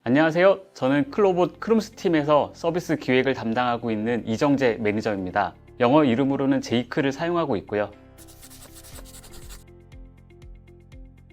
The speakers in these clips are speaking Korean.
안녕하세요. 저는 클로봇 크룸스 팀에서 서비스 기획을 담당하고 있는 이정재 매니저입니다. 영어 이름으로는 제이크를 사용하고 있고요.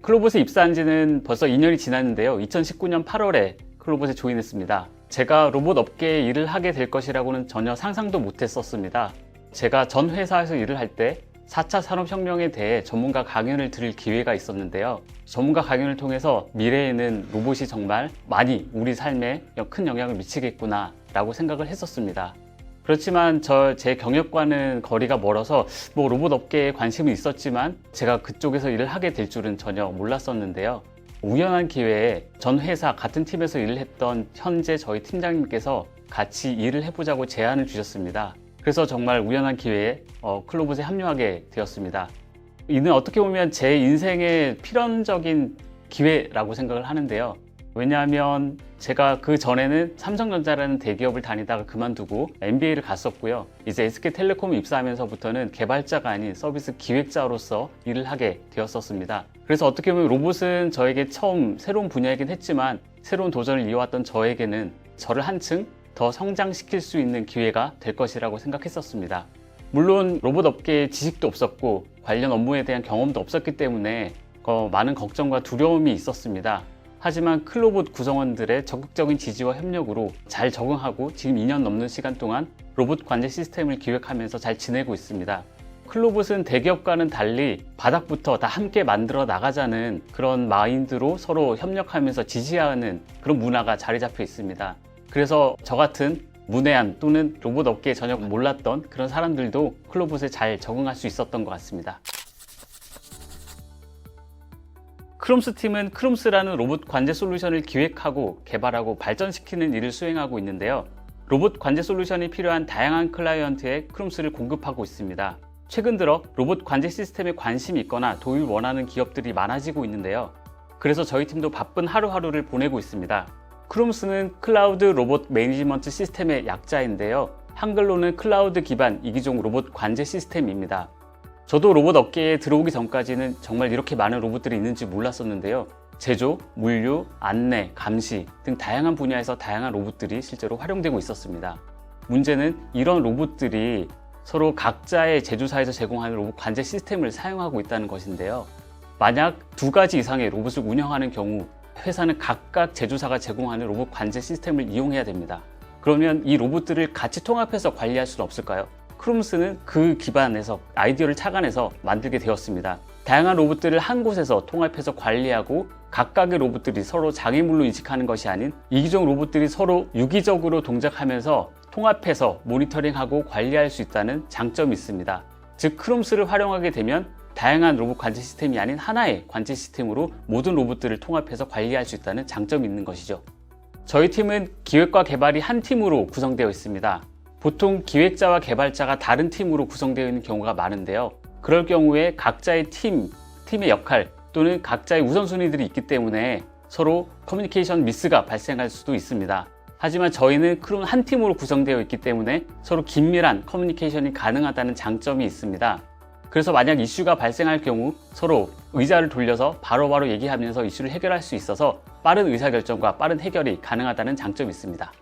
클로봇에 입사한 지는 벌써 2년이 지났는데요. 2019년 8월에 클로봇에 조인했습니다. 제가 로봇 업계에 일을 하게 될 것이라고는 전혀 상상도 못했었습니다. 제가 전 회사에서 일을 할 때 4차 산업혁명에 대해 전문가 강연을 들을 기회가 있었는데요. 전문가 강연을 통해서 미래에는 로봇이 정말 많이 우리 삶에 큰 영향을 미치겠구나 라고 생각을 했었습니다. 그렇지만 제 경력과는 거리가 멀어서 로봇 업계에 관심은 있었지만 제가 그쪽에서 일을 하게 될 줄은 전혀 몰랐었는데요. 우연한 기회에 전 회사 같은 팀에서 일을 했던 현재 저희 팀장님께서 같이 일을 해보자고 제안을 주셨습니다. 그래서 정말 우연한 기회에 클로봇에 합류하게 되었습니다. 이는 어떻게 보면 제 인생의 필연적인 기회라고 생각을 하는데요. 왜냐하면 제가 그 전에는 삼성전자라는 대기업을 다니다가 그만두고 MBA를 갔었고요. 이제 SK텔레콤에 입사하면서부터는 개발자가 아닌 서비스 기획자로서 일을 하게 되었었습니다. 그래서 어떻게 보면 로봇은 저에게 처음 새로운 분야이긴 했지만 새로운 도전을 이어왔던 저에게는 저를 한층 더 성장시킬 수 있는 기회가 될 것이라고 생각했었습니다. 물론 로봇 업계에 지식도 없었고 관련 업무에 대한 경험도 없었기 때문에 많은 걱정과 두려움이 있었습니다. 하지만 클로봇 구성원들의 적극적인 지지와 협력으로 잘 적응하고 지금 2년 넘는 시간 동안 로봇 관제 시스템을 기획하면서 잘 지내고 있습니다. 클로봇은 대기업과는 달리 바닥부터 다 함께 만들어 나가자는 그런 마인드로 서로 협력하면서 지지하는 그런 문화가 자리 잡혀 있습니다. 그래서 저 같은 문외한 또는 로봇 업계에 전혀 몰랐던 그런 사람들도 클로봇에 잘 적응할 수 있었던 것 같습니다. 크룸스 팀은 크룸스라는 로봇 관제 솔루션을 기획하고 개발하고 발전시키는 일을 수행하고 있는데요. 로봇 관제 솔루션이 필요한 다양한 클라이언트에 크룸스를 공급하고 있습니다. 최근 들어 로봇 관제 시스템에 관심이 있거나 도입을 원하는 기업들이 많아지고 있는데요. 그래서 저희 팀도 바쁜 하루하루를 보내고 있습니다. 크룸스는 클라우드 로봇 매니지먼트 시스템의 약자인데요. 한글로는 클라우드 기반 이기종 로봇 관제 시스템입니다. 저도 로봇 업계에 들어오기 전까지는 정말 이렇게 많은 로봇들이 있는지 몰랐었는데요. 제조, 물류, 안내, 감시 등 다양한 분야에서 다양한 로봇들이 실제로 활용되고 있었습니다. 문제는 이런 로봇들이 서로 각자의 제조사에서 제공하는 로봇 관제 시스템을 사용하고 있다는 것인데요. 만약 2가지 이상의 로봇을 운영하는 경우 회사는 각각 제조사가 제공하는 로봇 관제 시스템을 이용해야 됩니다. 그러면 이 로봇들을 같이 통합해서 관리할 수는 없을까요? 크룸스는 그 기반에서 아이디어를 착안해서 만들게 되었습니다. 다양한 로봇들을 한 곳에서 통합해서 관리하고 각각의 로봇들이 서로 장애물로 인식하는 것이 아닌 이기종 로봇들이 서로 유기적으로 동작하면서 통합해서 모니터링하고 관리할 수 있다는 장점이 있습니다. 즉 크룸스를 활용하게 되면 다양한 로봇 관제 시스템이 아닌 하나의 관제 시스템으로 모든 로봇들을 통합해서 관리할 수 있다는 장점이 있는 것이죠. 저희 팀은 기획과 개발이 한 팀으로 구성되어 있습니다. 보통 기획자와 개발자가 다른 팀으로 구성되어 있는 경우가 많은데요. 그럴 경우에 각자의 팀의 역할 또는 각자의 우선순위들이 있기 때문에 서로 커뮤니케이션 미스가 발생할 수도 있습니다. 하지만 저희는 크룸 한 팀으로 구성되어 있기 때문에 서로 긴밀한 커뮤니케이션이 가능하다는 장점이 있습니다. 그래서 만약 이슈가 발생할 경우 서로 의자를 돌려서 바로바로 얘기하면서 이슈를 해결할 수 있어서 빠른 의사결정과 빠른 해결이 가능하다는 장점이 있습니다.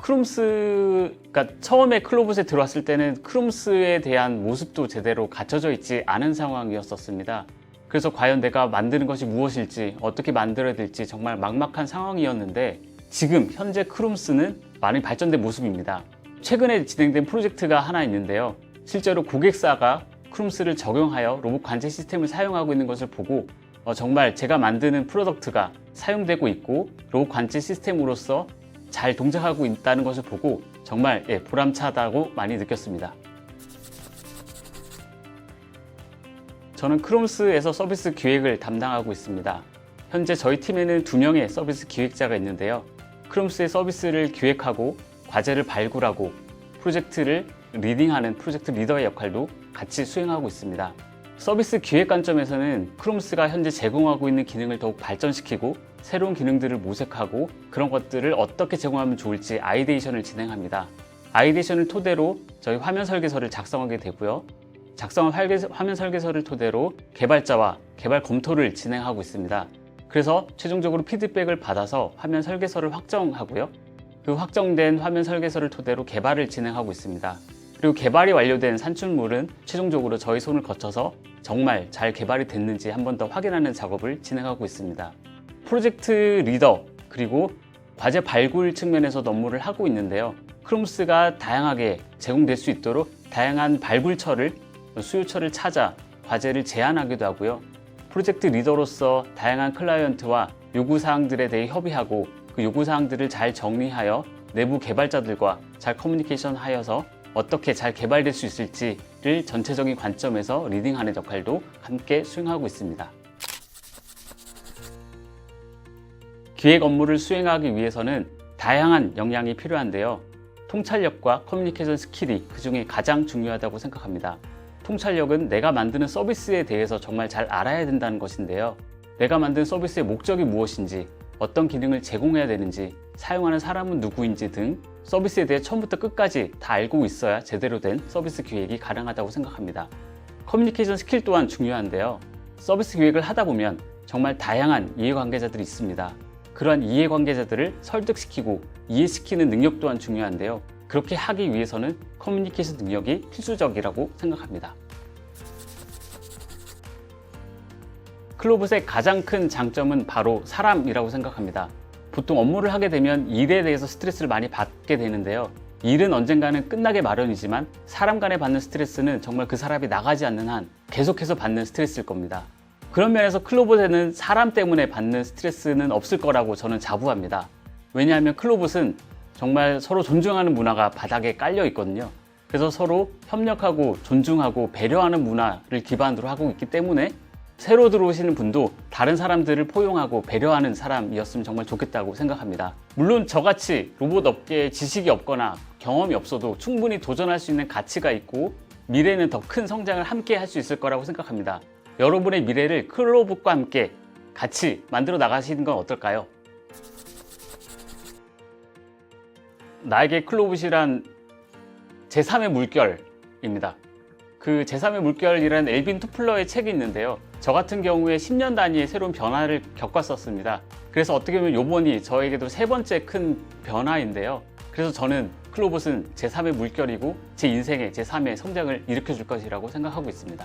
크룸스가 처음에 클로봇에 들어왔을 때는 크룸스에 대한 모습도 제대로 갖춰져 있지 않은 상황이었습니다. 그래서 과연 내가 만드는 것이 무엇일지 어떻게 만들어야 될지 정말 막막한 상황이었는데 지금 현재 크룸스는 많이 발전된 모습입니다. 최근에 진행된 프로젝트가 하나 있는데요. 실제로 고객사가 크룸스를 적용하여 로봇 관제 시스템을 사용하고 있는 것을 보고 정말 제가 만드는 프로덕트가 사용되고 있고 로봇 관제 시스템으로서 잘 동작하고 있다는 것을 보고 정말 보람차다고 많이 느꼈습니다. 저는 크룸스에서 서비스 기획을 담당하고 있습니다. 현재 저희 팀에는 2명의 서비스 기획자가 있는데요. 크룸스의 서비스를 기획하고 과제를 발굴하고 프로젝트를 리딩하는 프로젝트 리더의 역할도 같이 수행하고 있습니다. 서비스 기획 관점에서는 크룸스가 현재 제공하고 있는 기능을 더욱 발전시키고 새로운 기능들을 모색하고 그런 것들을 어떻게 제공하면 좋을지 아이데이션을 진행합니다. 아이데이션을 토대로 저희 화면 설계서를 작성하게 되고요. 작성한 화면 설계서를 토대로 개발자와 개발 검토를 진행하고 있습니다. 그래서 최종적으로 피드백을 받아서 화면 설계서를 확정하고요. 그 확정된 화면 설계서를 토대로 개발을 진행하고 있습니다. 그리고 개발이 완료된 산출물은 최종적으로 저희 손을 거쳐서 정말 잘 개발이 됐는지 한 번 더 확인하는 작업을 진행하고 있습니다. 프로젝트 리더 그리고 과제 발굴 측면에서도 업무를 하고 있는데요. 크롬스가 다양하게 제공될 수 있도록 다양한 발굴처를 수요처를 찾아 과제를 제안하기도 하고요. 프로젝트 리더로서 다양한 클라이언트와 요구사항들에 대해 협의하고 그 요구사항들을 잘 정리하여 내부 개발자들과 잘 커뮤니케이션 하여서 어떻게 잘 개발될 수 있을지를 전체적인 관점에서 리딩하는 역할도 함께 수행하고 있습니다. 기획 업무를 수행하기 위해서는 다양한 역량이 필요한데요. 통찰력과 커뮤니케이션 스킬이 그중에 가장 중요하다고 생각합니다. 통찰력은 내가 만드는 서비스에 대해서 정말 잘 알아야 된다는 것인데요. 내가 만든 서비스의 목적이 무엇인지, 어떤 기능을 제공해야 되는지, 사용하는 사람은 누구인지 등 서비스에 대해 처음부터 끝까지 다 알고 있어야 제대로 된 서비스 기획이 가능하다고 생각합니다. 커뮤니케이션 스킬 또한 중요한데요. 서비스 기획을 하다 보면 정말 다양한 이해관계자들이 있습니다. 그러한 이해관계자들을 설득시키고 이해시키는 능력 또한 중요한데요. 그렇게 하기 위해서는 커뮤니케이션 능력이 필수적이라고 생각합니다. 클로봇의 가장 큰 장점은 바로 사람이라고 생각합니다. 보통 업무를 하게 되면 일에 대해서 스트레스를 많이 받게 되는데요. 일은 언젠가는 끝나게 마련이지만 사람 간에 받는 스트레스는 정말 그 사람이 나가지 않는 한 계속해서 받는 스트레스일 겁니다. 그런 면에서 클로봇에는 사람 때문에 받는 스트레스는 없을 거라고 저는 자부합니다. 왜냐하면 클로봇은 정말 서로 존중하는 문화가 바닥에 깔려 있거든요. 그래서 서로 협력하고 존중하고 배려하는 문화를 기반으로 하고 있기 때문에 새로 들어오시는 분도 다른 사람들을 포용하고 배려하는 사람이었으면 정말 좋겠다고 생각합니다. 물론 저같이 로봇 업계에 지식이 없거나 경험이 없어도 충분히 도전할 수 있는 가치가 있고 미래에는 더 큰 성장을 함께 할 수 있을 거라고 생각합니다. 여러분의 미래를 클로봇과 함께 같이 만들어 나가시는 건 어떨까요? 나에게 클로봇이란 제3의 물결입니다. 그 제3의 물결이라는 엘빈 토플러의 책이 있는데요. 저 같은 경우에 10년 단위의 새로운 변화를 겪었었습니다. 그래서 어떻게 보면 이번이 저에게도 세 번째 큰 변화인데요. 그래서 저는 클로봇은 제3의 물결이고 제 인생의 제3의 성장을 일으켜 줄 것이라고 생각하고 있습니다.